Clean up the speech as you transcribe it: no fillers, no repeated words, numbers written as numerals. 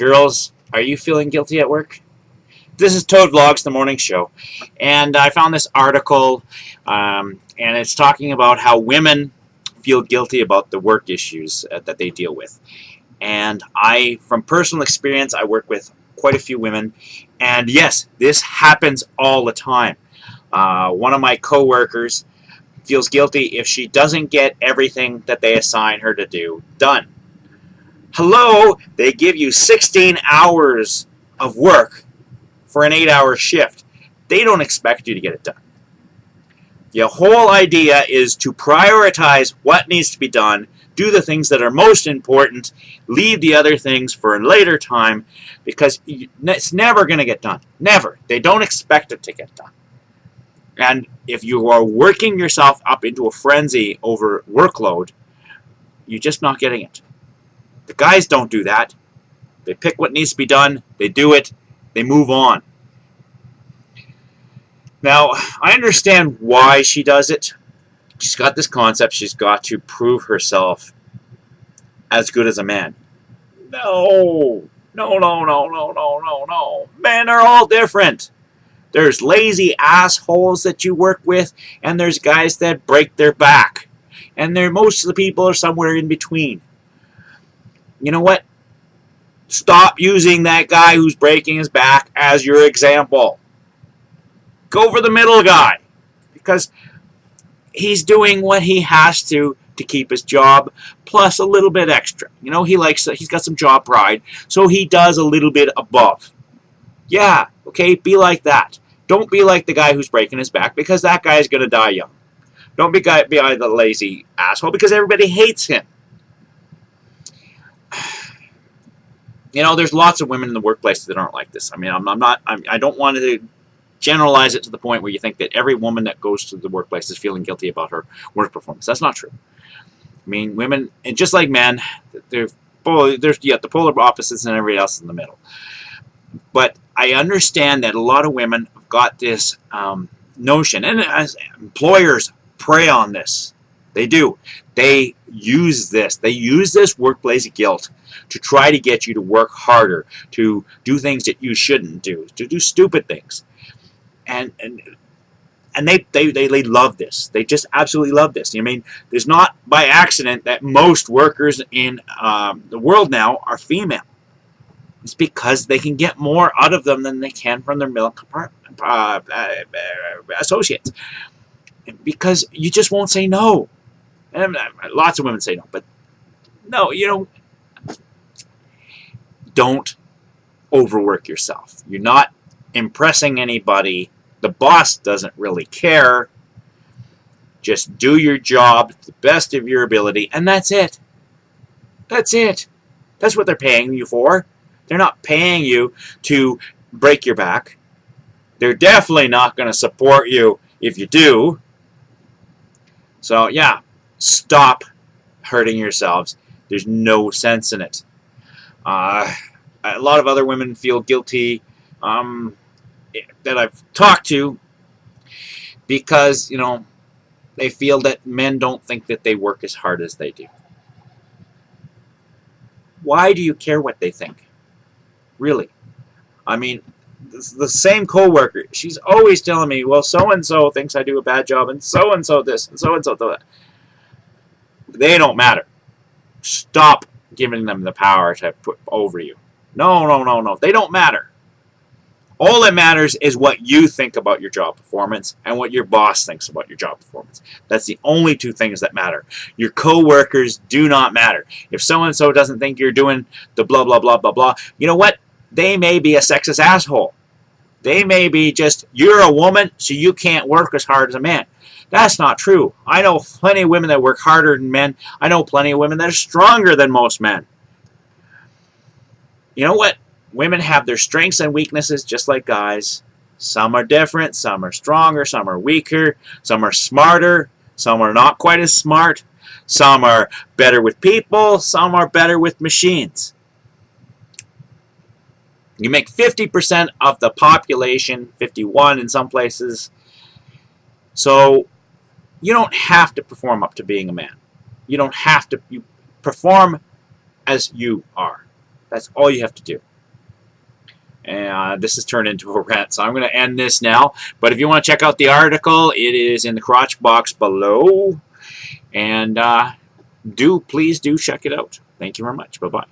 Girls, are you feeling guilty at work? This is Toad Vlogs, the morning show, and I found this article, and it's talking about how women feel guilty about the work issues that they deal with. And from personal experience, I work with quite a few women, and yes, this happens all the time. One of my coworkers feels guilty if she doesn't get everything that they assign her to do done. Hello, they give you 16 hours of work for an 8-hour shift. They don't expect you to get it done. The whole idea is to prioritize what needs to be done, do the things that are most important, leave the other things for a later time, because it's never going to get done. Never. They don't expect it to get done. And if you are working yourself up into a frenzy over workload, you're just not getting it. The guys don't do that. They pick what needs to be done, they do it, they move on. Now, I understand why she does it. She's got this concept, she's got to prove herself as good as a man. No. Men are all different. There's lazy assholes that you work with, and there's guys that break their back. And most of the people are somewhere in between. You know what? Stop using that guy who's breaking his back as your example. Go for the middle guy, because he's doing what he has to keep his job, plus a little bit extra. You know, he's got some job pride, so he does a little bit above. Yeah, okay, be like that. Don't be like the guy who's breaking his back, because that guy is going to die young. Don't be the lazy asshole, because everybody hates him. You know, there's lots of women in the workplace that aren't like this. I mean, I don't want to generalize it to the point where you think that every woman that goes to the workplace is feeling guilty about her work performance. That's not true. I mean, women, and just like men, there's the polar opposites and everybody else in the middle. But I understand that a lot of women have got this notion, and as employers prey on this. They do. They use this. They use this workplace guilt to try to get you to work harder, to do things that you shouldn't do, to do stupid things. And they love this. They just absolutely love this. I mean, there's not by accident that most workers in the world now are female. It's because they can get more out of them than they can from their male associates. Because you just won't say no. And lots of women say no, but no, don't overwork yourself. You're not impressing anybody. The boss doesn't really care. Just do your job to the best of your ability, and that's it. That's it. That's what they're paying you for. They're not paying you to break your back. They're definitely not going to support you if you do. So, yeah, stop hurting yourselves. There's no sense in it. A lot of other women feel guilty that I've talked to because, they feel that men don't think that they work as hard as they do. Why do you care what they think? Really? I mean, the same coworker, she's always telling me, well, so-and-so thinks I do a bad job, and so-and-so this, and so-and-so that. They don't matter. Stop giving them the power to put over you. No. They don't matter. All that matters is what you think about your job performance and what your boss thinks about your job performance. That's the only two things that matter. Your coworkers do not matter. If so-and-so doesn't think you're doing the blah, blah, blah, blah, blah, you know what? They may be a sexist asshole. They may be just, you're a woman, so you can't work as hard as a man. That's not true. I know plenty of women that work harder than men. I know plenty of women that are stronger than most men. You know what? Women have their strengths and weaknesses just like guys. Some are different, some are stronger, some are weaker, some are smarter, some are not quite as smart, some are better with people, some are better with machines. You make 50% of the population, 51 in some places, so you don't have to perform up to being a man. You don't have to. You perform as you are. That's all you have to do. This has turned into a rant, so I'm going to end this now. But if you want to check out the article, it is in the crotch box below. And please do check it out. Thank you very much. Bye-bye.